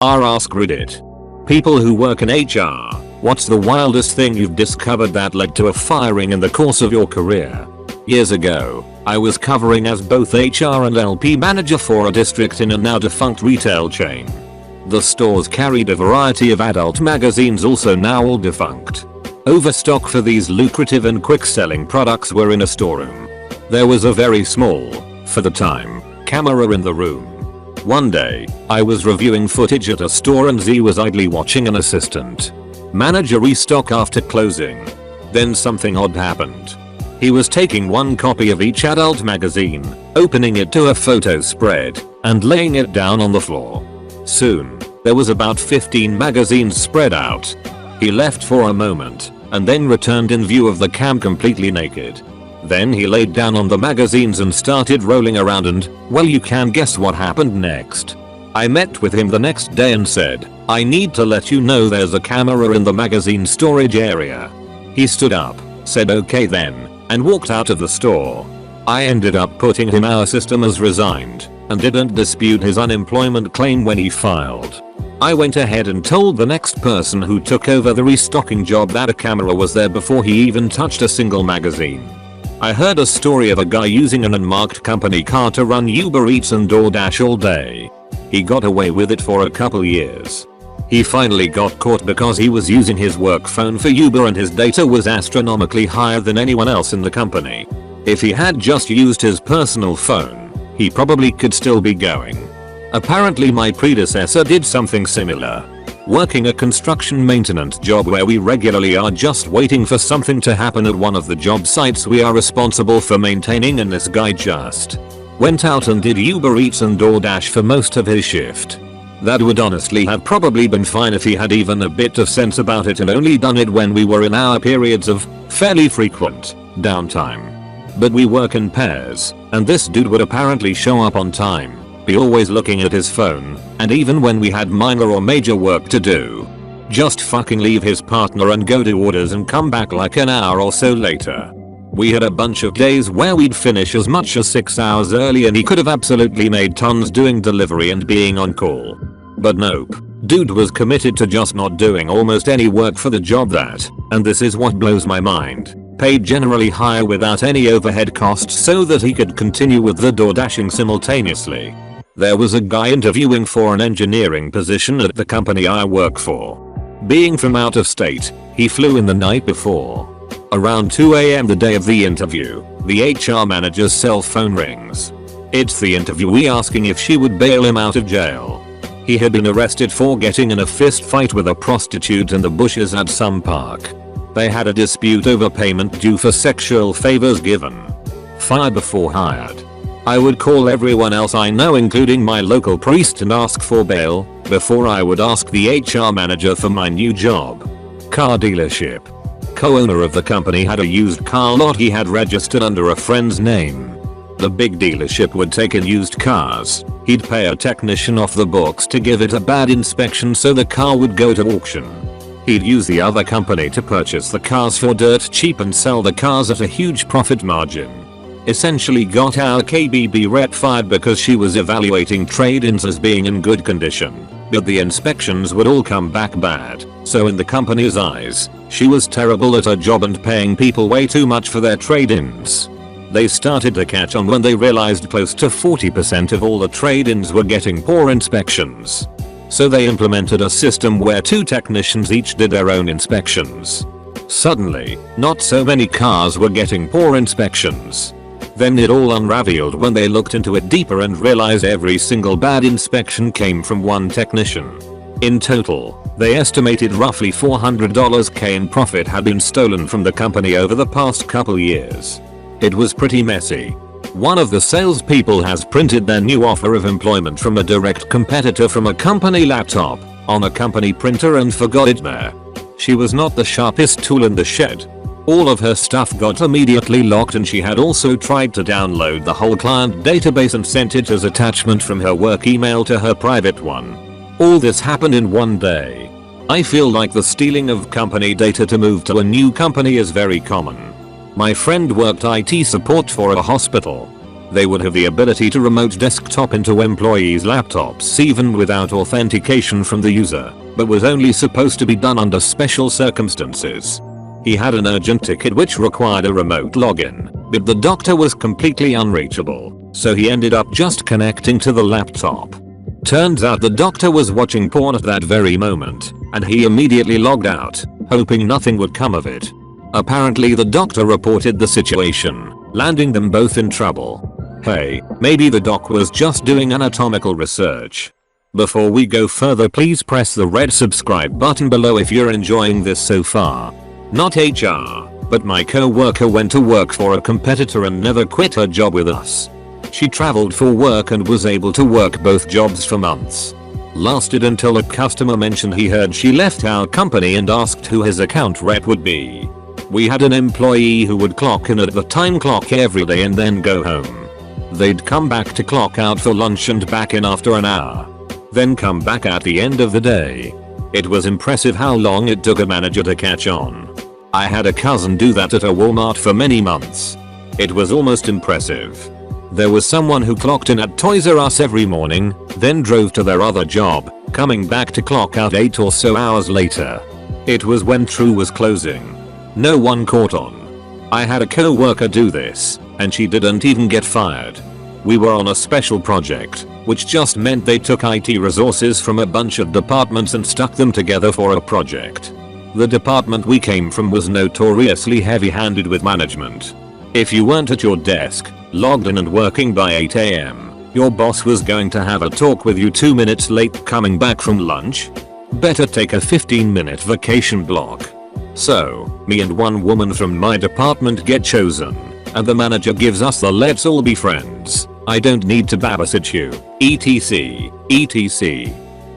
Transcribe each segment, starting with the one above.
AskReddit. People who work in HR, what's the wildest thing you've discovered that led to a firing in the course of your career? Years ago, I was covering as both HR and LP manager for a district in a now defunct retail chain. The stores carried a variety of adult magazines, also now all defunct. Overstock for these lucrative and quick selling products were in a storeroom. There was a very small, for the time, camera in the room. One day, I was reviewing footage at a store and Z was idly watching an assistant manager restock after closing. Then something odd happened. He was taking one copy of each adult magazine, opening it to a photo spread, and laying it down on the floor. Soon, there was about 15 magazines spread out. He left for a moment, and then returned in view of the cam completely naked. Then he laid down on the magazines and started rolling around, and, well, you can guess what happened next. I met with him the next day and said, "I need to let you know there's a camera in the magazine storage area." He stood up, said okay then, and walked out of the store. I ended up putting him our system as resigned, and didn't dispute his unemployment claim when he filed. I went ahead and told the next person who took over the restocking job that a camera was there before he even touched a single magazine. I heard a story of a guy using an unmarked company car to run Uber Eats and DoorDash all day. He got away with it for a couple years. He finally got caught because he was using his work phone for Uber and his data was astronomically higher than anyone else in the company. If he had just used his personal phone, he probably could still be going. Apparently my predecessor did something similar. Working a construction maintenance job where we regularly are just waiting for something to happen at one of the job sites we are responsible for maintaining, and this guy just went out and did Uber Eats and DoorDash for most of his shift. That would honestly have probably been fine if he had even a bit of sense about it and only done it when we were in our periods of fairly frequent downtime. But we work in pairs, and this dude would apparently show up on time, be always looking at his phone, and even when we had minor or major work to do, just fucking leave his partner and go to orders and come back like an hour or so later. We had a bunch of days where we'd finish as much as 6 hours early and he could have absolutely made tons doing delivery and being on call. But nope. Dude was committed to just not doing almost any work for the job that, and this is what blows my mind, paid generally higher without any overhead costs so that he could continue with the DoorDashing simultaneously. There was a guy interviewing for an engineering position at the company I work for. Being from out of state, he flew in the night before. Around 2 AM the day of the interview, the HR manager's cell phone rings. It's the interviewee asking if she would bail him out of jail. He had been arrested for getting in a fist fight with a prostitute in the bushes at some park. They had a dispute over payment due for sexual favors given. Fired before hired. I would call everyone else I know, including my local priest, and ask for bail before I would ask the HR manager for my new job. Car dealership. Co-owner of the company had a used car lot he had registered under a friend's name. The big dealership would take in used cars. He'd pay a technician off the books to give it a bad inspection so the car would go to auction. He'd use the other company to purchase the cars for dirt cheap and sell the cars at a huge profit margin. Essentially got our KBB rep fired because she was evaluating trade-ins as being in good condition, but the inspections would all come back bad, so in the company's eyes, she was terrible at her job and paying people way too much for their trade-ins. They started to catch on when they realized close to 40% of all the trade-ins were getting poor inspections. So they implemented a system where 2 technicians each did their own inspections. Suddenly, not so many cars were getting poor inspections. Then it all unraveled when they looked into it deeper and realized every single bad inspection came from one technician. In total, they estimated roughly $400k in profit had been stolen from the company over the past couple years. It was pretty messy. One of the salespeople has printed their new offer of employment from a direct competitor from a company laptop on a company printer and forgot it there. She was not the sharpest tool in the shed. All of her stuff got immediately locked, and she had also tried to download the whole client database and sent it as attachment from her work email to her private one. All this happened in one day. I feel like the stealing of company data to move to a new company is very common. My friend worked IT support for a hospital. They would have the ability to remote desktop into employees' laptops even without authentication from the user, but was only supposed to be done under special circumstances. He had an urgent ticket which required a remote login, but the doctor was completely unreachable, so he ended up just connecting to the laptop. Turns out the doctor was watching porn at that very moment, and he immediately logged out, hoping nothing would come of it. Apparently the doctor reported the situation, landing them both in trouble. Hey, maybe the doc was just doing anatomical research. Before we go further, please press the red subscribe button below if you're enjoying this so far. Not HR, but my co-worker went to work for a competitor and never quit her job with us. She traveled for work and was able to work both jobs for months. Lasted until a customer mentioned he heard she left our company and asked who his account rep would be. We had an employee who would clock in at the time clock every day and then go home. They'd come back to clock out for lunch and back in after an hour. Then come back at the end of the day. It was impressive how long it took a manager to catch on. I had a cousin do that at a Walmart for many months. It was almost impressive. There was someone who clocked in at Toys R Us every morning, then drove to their other job, coming back to clock out 8 or so hours later. It was when True was closing. No one caught on. I had a co-worker do this, and she didn't even get fired. We were on a special project, which just meant they took IT resources from a bunch of departments and stuck them together for a project. The department we came from was notoriously heavy-handed with management. If you weren't at your desk, logged in and working by 8 AM, your boss was going to have a talk with you 2 minutes late coming back from lunch. Better take a 15-minute vacation block. So, me and one woman from my department get chosen, and the manager gives us the let's all be friends, I don't need to babysit you, etc.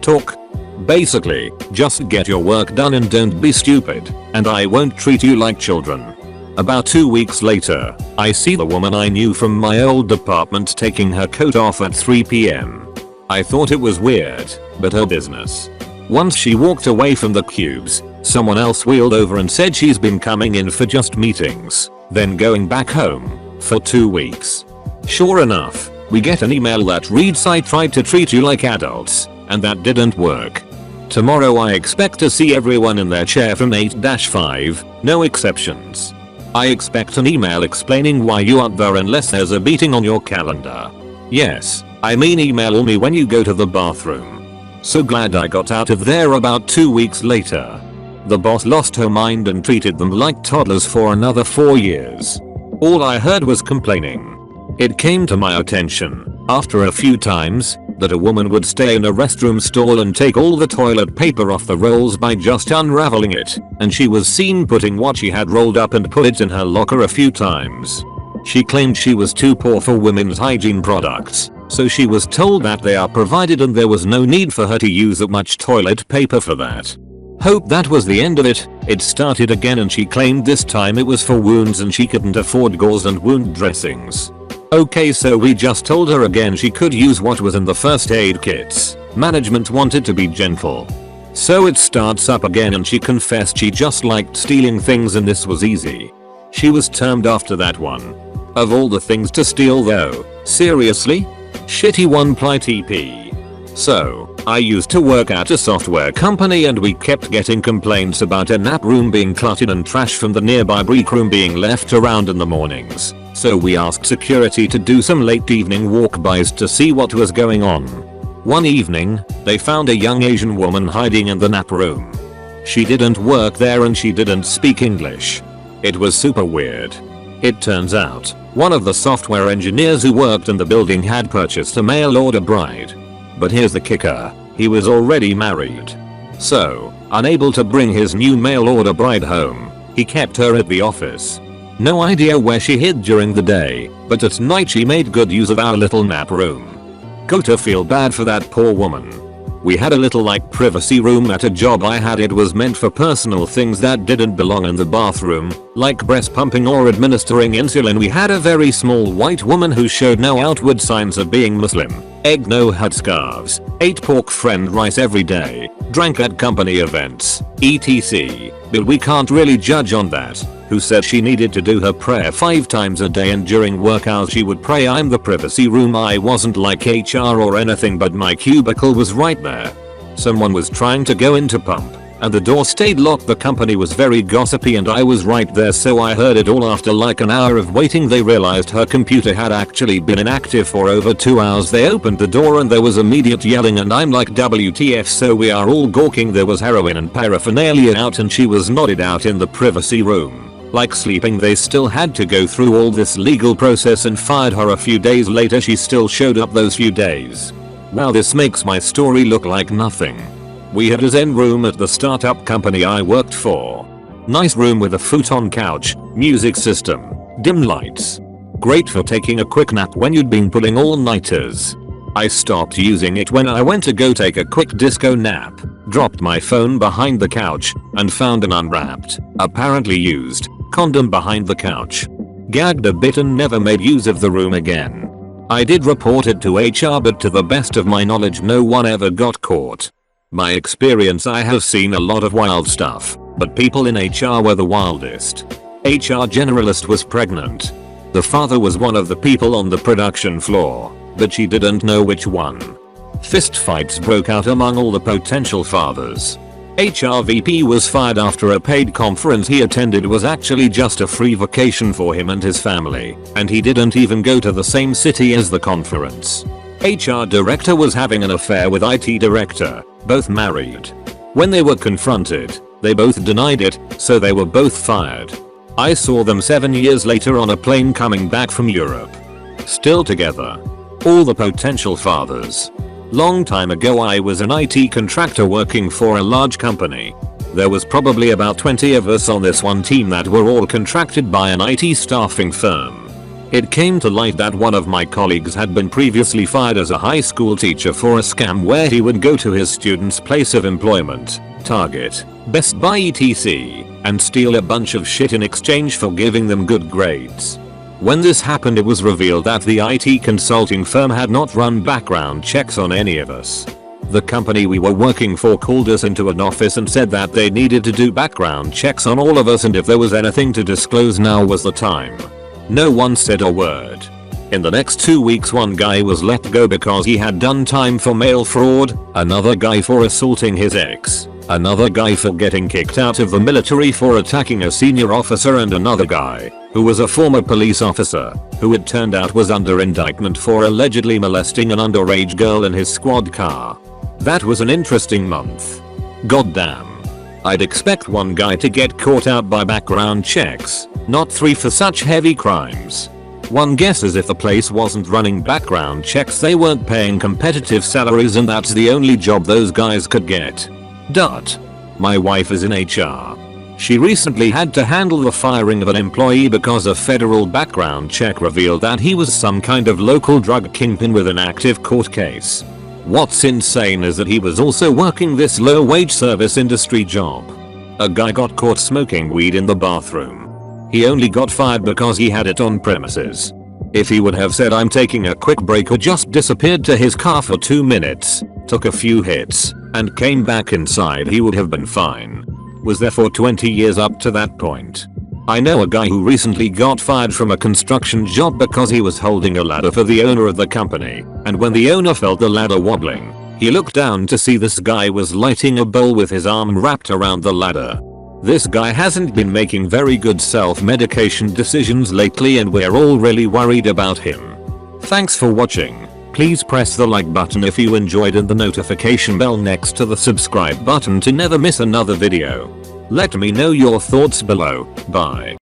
talk. Basically, just get your work done and don't be stupid, and I won't treat you like children. About 2 weeks later, I see the woman I knew from my old department taking her coat off at 3 PM. I thought it was weird, but her business. Once she walked away from the cubes, someone else wheeled over and said she's been coming in for just meetings, then going back home, for 2 weeks. Sure enough, we get an email that reads I tried to treat you like adults, and that didn't work. Tomorrow I expect to see everyone in their chair from 8-5, no exceptions. I expect an email explaining why you aren't there unless there's a meeting on your calendar. Yes, I mean email me when you go to the bathroom. So glad I got out of there about 2 weeks later. The boss lost her mind and treated them like toddlers for another 4 years. All I heard was complaining. It came to my attention, after a few times, that a woman would stay in a restroom stall and take all the toilet paper off the rolls by just unraveling it, and she was seen putting what she had rolled up and put it in her locker a few times. She claimed she was too poor for women's hygiene products, so she was told that they are provided and there was no need for her to use that much toilet paper for that. Hope that was the end of it. It started again and she claimed this time it was for wounds and she couldn't afford gauze and wound dressings. Okay, so we just told her again she could use what was in the first aid kits. Management wanted to be gentle. So it starts up again and she confessed she just liked stealing things and this was easy. She was termed after that one. Of all the things to steal though, seriously? Shitty one-ply TP. So, I used to work at a software company and we kept getting complaints about a nap room being cluttered and trash from the nearby break room being left around in the mornings. So we asked security to do some late evening walk-bys to see what was going on. One evening, they found a young Asian woman hiding in the nap room. She didn't work there and she didn't speak English. It was super weird. It turns out, one of the software engineers who worked in the building had purchased a mail order bride. But here's the kicker, he was already married. So, unable to bring his new mail order bride home, he kept her at the office. No idea where she hid during the day, but at night she made good use of our little nap room. Gotta feel bad for that poor woman. We had a little privacy room at a job I had. It was meant for personal things that didn't belong in the bathroom, like breast pumping or administering insulin. We had a very small white woman who showed no outward signs of being Muslim, egged no headscarves, ate pork friend rice every day, drank at company events, etc. But we can't really judge on that. who said she needed to do her prayer 5 times a day and during work hours she would pray. I'm the privacy room. I wasn't like HR or anything, but my cubicle was right there. Someone was trying to go in to pump and the door stayed locked. The company was very gossipy and I was right there, so I heard it all. After like an hour of waiting, they realized her computer had actually been inactive for over 2 hours. They opened the door and there was immediate yelling and I'm like, WTF? So we are all gawking. There was heroin and paraphernalia out and she was nodded out in the privacy room, like sleeping. They still had to go through all this legal process and fired her a few days later. She still showed up those few days. Wow, this makes my story look like nothing. We had a zen room at the startup company I worked for. Nice room with a futon couch, music system, dim lights. Great for taking a quick nap when you'd been pulling all-nighters. I stopped using it when I went to go take a quick disco nap, dropped my phone behind the couch, and found an unwrapped, apparently used, condom behind the couch. Gagged a bit and never made use of the room again. I did report it to HR, but to the best of my knowledge no one ever got caught. My experience, I have seen a lot of wild stuff, but people in HR were the wildest. HR generalist was pregnant. The father was one of the people on the production floor, but she didn't know which one. Fist fights broke out among all the potential fathers. HR VP was fired after a paid conference he attended was actually just a free vacation for him and his family, and he didn't even go to the same city as the conference. HR director was having an affair with IT director, both married. When they were confronted, they both denied it, so they were both fired. I saw them 7 years later on a plane coming back from Europe. Still together. All the potential fathers. Long time ago I was an IT contractor working for a large company. There was probably about 20 of us on this one team that were all contracted by an IT staffing firm. It came to light that one of my colleagues had been previously fired as a high school teacher for a scam where he would go to his student's place of employment, Target, Best Buy etc., and steal a bunch of shit in exchange for giving them good grades. When this happened, it was revealed that the IT consulting firm had not run background checks on any of us. The company we were working for called us into an office and said that they needed to do background checks on all of us, and if there was anything to disclose, now was the time. No one said a word. In the next 2 weeks, one guy was let go because he had done time for mail fraud, another guy for assaulting his ex, another guy for getting kicked out of the military for attacking a senior officer, and another guy, who was a former police officer, who it turned out was under indictment for allegedly molesting an underage girl in his squad car. That was an interesting month. Goddamn. I'd expect one guy to get caught out by background checks, not 3 for such heavy crimes. One guesses if the place wasn't running background checks, they weren't paying competitive salaries, and that's the only job those guys could get. My wife is in HR. She recently had to handle the firing of an employee because a federal background check revealed that he was some kind of local drug kingpin with an active court case. What's insane is that he was also working this low-wage service industry job. A guy got caught smoking weed in the bathroom. He only got fired because he had it on premises. If he would have said, "I'm taking a quick break," or just disappeared to his car for 2 minutes, took a few hits, and came back inside, he would have been fine. Was there for 20 years up to that point. I know a guy who recently got fired from a construction job because he was holding a ladder for the owner of the company, and when the owner felt the ladder wobbling, he looked down to see this guy was lighting a bowl with his arm wrapped around the ladder. This guy hasn't been making very good self-medication decisions lately, and we're all really worried about him. Thanks for watching. Please press the like button if you enjoyed and the notification bell next to the subscribe button to never miss another video. Let me know your thoughts below. Bye.